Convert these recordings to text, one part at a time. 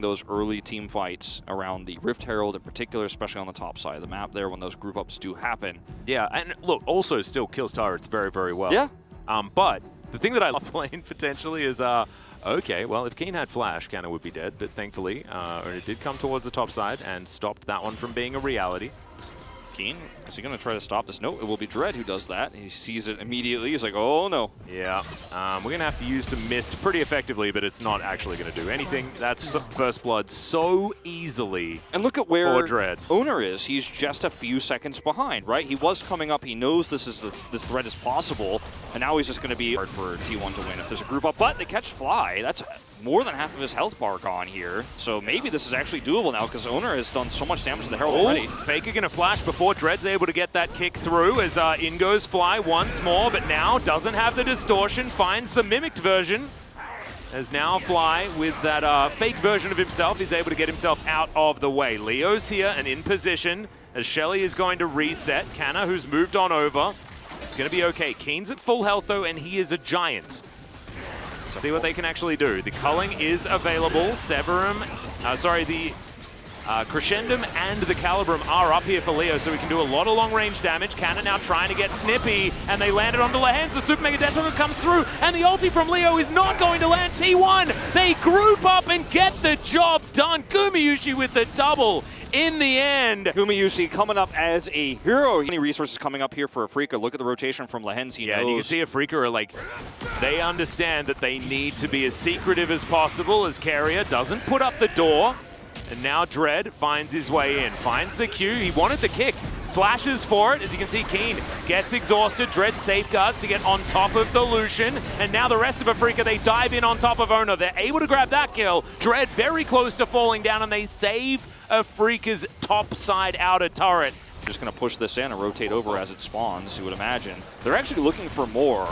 those early team fights around the Rift Herald in particular, especially on the top side of the map there when those group ups do happen. Yeah, and look, also still kills turrets very, very well. Yeah. But the thing that I love playing potentially is, okay, well, if Keen had Flash, Canna would be dead, but thankfully, it did come towards the top side and stopped that one from being a reality. Keen, is he going to try to stop this? No, it will be Dread who does that. He sees it immediately. He's like, oh no. Yeah, we're going to have to use some Mist pretty effectively, but it's not actually going to do anything. That's First Blood so easily. And look at where Dread. Owner is. He's just a few seconds behind, right? He was coming up. He knows this threat is possible, and now he's just going to be hard for T1 to win if there's a group up. But they catch Fly. That's more than half of his health bar gone here. So maybe this is actually doable now because Owner has done so much damage to the Herald already. Faker going to flash before Dread's able to get that kick through as in goes Fly once more, but now doesn't have the distortion, finds the mimicked version. As now Fly, with that fake version of himself, is able to get himself out of the way. Leo's here and in position as Shelly is going to reset. Canna, who's moved on over. It's going to be okay. Keen's at full health though, and he is a giant. See what they can actually do. The culling is available. Severum, the Crescendum and the Calibrum are up here for Leo, so we can do a lot of long-range damage. Canna now trying to get Snippy, and they landed onto Lehens. The Super Mega Death Hook comes through, and the ulti from Leo is not going to land. T1, they group up and get the job done. Gumayusi with the double. In the end, Gumayusi coming up as a hero. Any resources coming up here for AFREECA. Look at the rotation from Lehens. He knows. And you can see AFREECA are like, they understand that they need to be as secretive as possible as Carrier doesn't put up the door. And now Dread finds his way in, finds the Q. He wanted the kick, flashes for it. As you can see, Keen gets exhausted. Dread safeguards to get on top of the Lucian. And now the rest of AFREECA, they dive in on top of Owner. They're able to grab that kill. Dread very close to falling down, and they save AFREECA's top side outer turret. Just going to push this in and rotate over as it spawns, you would imagine. They're actually looking for more.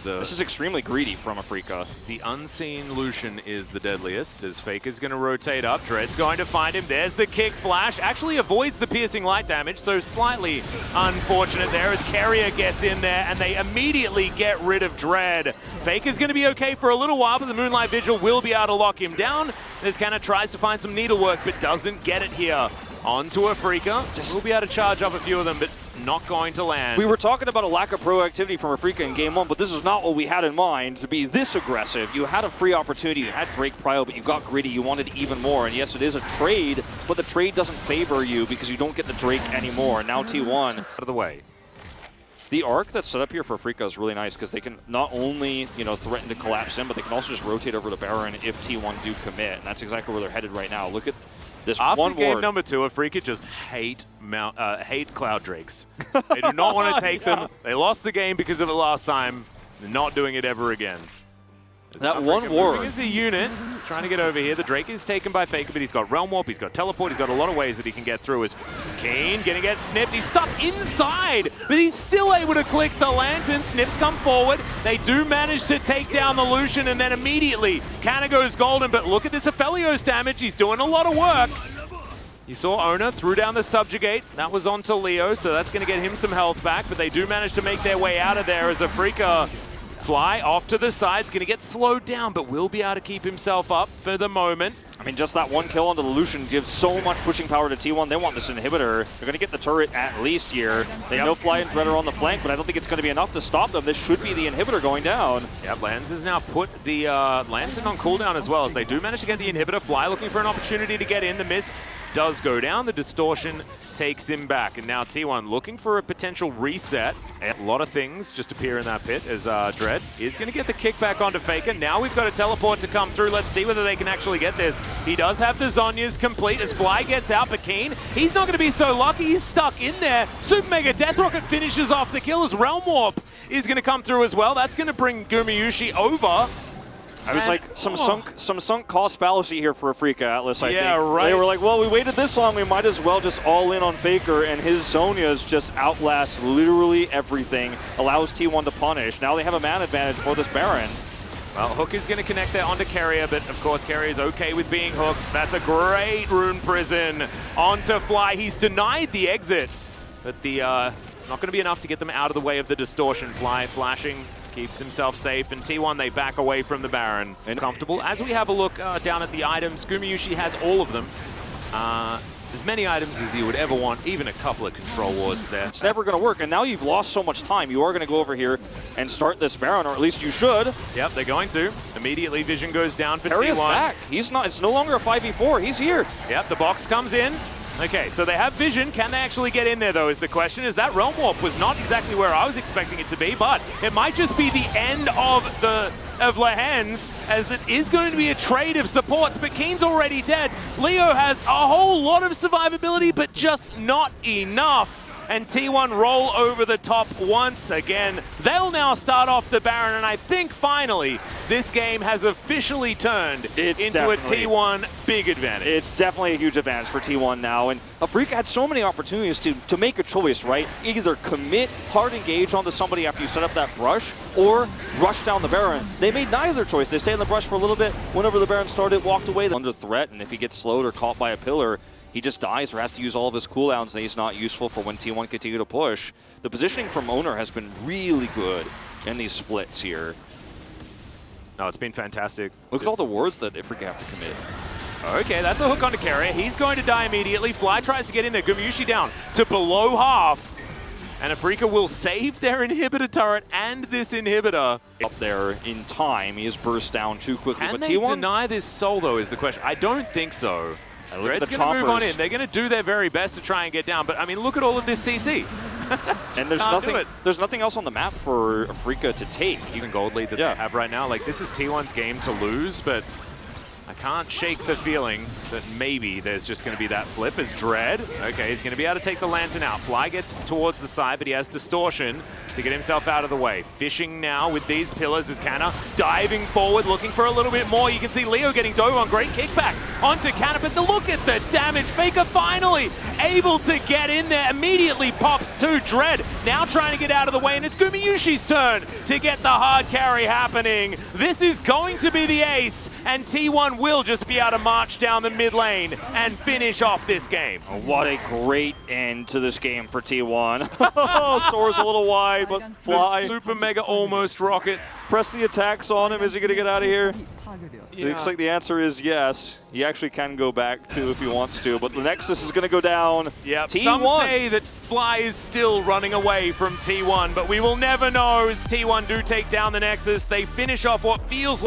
This is extremely greedy from AFREECA. The unseen Lucian is the deadliest, as Faker's going to rotate up. Dread's going to find him. There's the kick flash. Actually avoids the piercing light damage, so slightly unfortunate there as Carrier gets in there, and they immediately get rid of Dread. Faker's going to be okay for a little while, but the Moonlight Vigil will be able to lock him down. This kind of tries to find some needlework, but doesn't get it here. Onto AFREECA. Just will be able to charge up a few of them, but not going to land. We were talking about a lack of proactivity from AFREECA in Game 1, but this is not what we had in mind, to be this aggressive. You had a free opportunity, you had Drake Prio, but you got greedy, you wanted even more. And yes, it is a trade, but the trade doesn't favor you because you don't get the Drake anymore. And now T1 out of the way. The arc that's set up here for AFREECA is really nice because they can not only, threaten to collapse in, but they can also just rotate over to Baron if T1 do commit. And that's exactly where they're headed right now. Look at this After one game ward. number 2, AFREECA just hate Cloud Drakes. They do not want to take them. They lost the game because of it last time. They're not doing it ever again. That one ward is a unit trying to get over here. The Drake is taken by Faker, but he's got Realm Warp, he's got Teleport, he's got a lot of ways that he can get through. As Keen gonna get snipped. He's stuck inside, but he's still able to click the Lantern. Snips come forward. They do manage to take down the Lucian, and then immediately Canna goes golden. But look at this Aphelios damage. He's doing a lot of work. You saw Owner threw down the Subjugate. That was onto Leo, so that's going to get him some health back. But they do manage to make their way out of there as AFREECA Fly off to the side. It's going to get slowed down, but will be able to keep himself up for the moment. I mean, just that one kill onto the Lucian gives so much pushing power to T1. They want this inhibitor. They're going to get the turret at least here. They know Fly and Dread are on the flank, but I don't think it's going to be enough to stop them. This should be the inhibitor going down. Yeah, Lance has now put the Lantern on cooldown as well. If they do manage to get the inhibitor, Fly looking for an opportunity to get in. The Mist does go down. The distortion takes him back. And now T1 looking for a potential reset. A lot of things just appear in that pit as Dread is going to get the kickback onto Faker. Now we've got a teleport to come through. Let's see whether they can actually get this. He does have the Zhonya's complete as Fly gets out, but Keen, he's not going to be so lucky. He's stuck in there. Super Mega Death Rocket finishes off the kill as Realm Warp is going to come through as well. That's going to bring Gumayusi over. I was like, some sunk cost fallacy here for AFREECA, Atlas, I think. Right. They were like, well, we waited this long, we might as well just all in on Faker, and his Zhonya's just outlast literally everything, allows T1 to punish. Now they have a man advantage for this Baron. Well, Hook is going to connect there onto Carrier, but of course Carrier is okay with being hooked. That's a great Rune Prison onto Fly. He's denied the exit, but it's not going to be enough to get them out of the way of the distortion. Fly flashing, keeps himself safe, and T1, they back away from the Baron. And comfortable. As we have a look down at the items, Gumayusi has all of them. As many items as you would ever want, even a couple of control wards there. It's never going to work, and now you've lost so much time. You are going to go over here and start this Baron, or at least you should. Yep, they're going to. Immediately, vision goes down for Harry T1. is back. He's not. It's no longer a 5v4. He's here. Yep, the box comes in. Okay, so they have vision. Can they actually get in there, though, is the question. As that Realm Warp was not exactly where I was expecting it to be, but it might just be the end of Lehens, as it is going to be a trade of supports, but Keen's already dead. Leo has a whole lot of survivability, but just not enough. And T1 roll over the top once again. They'll now start off the Baron, and I think finally this game has officially turned into a T1 big advantage. It's definitely a huge advantage for T1 now, and AFREECA had so many opportunities to make a choice, right? Either commit, hard engage onto somebody after you set up that brush, or rush down the Baron. They made neither choice. They stayed in the brush for a little bit. Whenever the Baron started, walked away under threat, and if he gets slowed or caught by a pillar, he just dies or has to use all of his cooldowns, and he's not useful for when T1 continue to push. The positioning from Owner has been really good in these splits here. No, it's been fantastic. Look at all the wards that AFREECA have to commit. Okay, that's a hook onto Carrier. He's going to die immediately. Fly tries to get in there. Gumayusi down to below half. And AFREECA will save their inhibitor turret and this inhibitor. Up there in time, he has burst down too quickly. Can but they T1 deny this soul, though, is the question. I don't think so. Red's the going to move on in. They're going to do their very best to try and get down. But, I mean, look at all of this CC. And there's nothing else on the map for AFREECA to take. Even gold lead that they have right now. Like, this is T1's game to lose, but I can't shake the feeling that maybe there's just going to be that flip as Dread. Okay, he's going to be able to take the Lantern out. Fly gets towards the side, but he has Distortion to get himself out of the way. Fishing now with these pillars as Canna diving forward, looking for a little bit more. You can see Leo getting dove on. Great kickback onto Canna, but look at the damage. Faker finally able to get in there. Immediately pops to Dread. Now trying to get out of the way, and it's Gumayusi's turn to get the hard carry happening. This is going to be the ace, and T1 will just be able to march down the mid lane and finish off this game. What a great end to this game for T1. Soars a little wide, but Fly. The super mega almost rocket. Press the attacks on him. Is he going to get out of here? Yeah. Looks like the answer is yes. He actually can go back too if he wants to, but the Nexus is going to go down. Yep. T1. Some say that Fly is still running away from T1, but we will never know as T1 do take down the Nexus. They finish off what feels like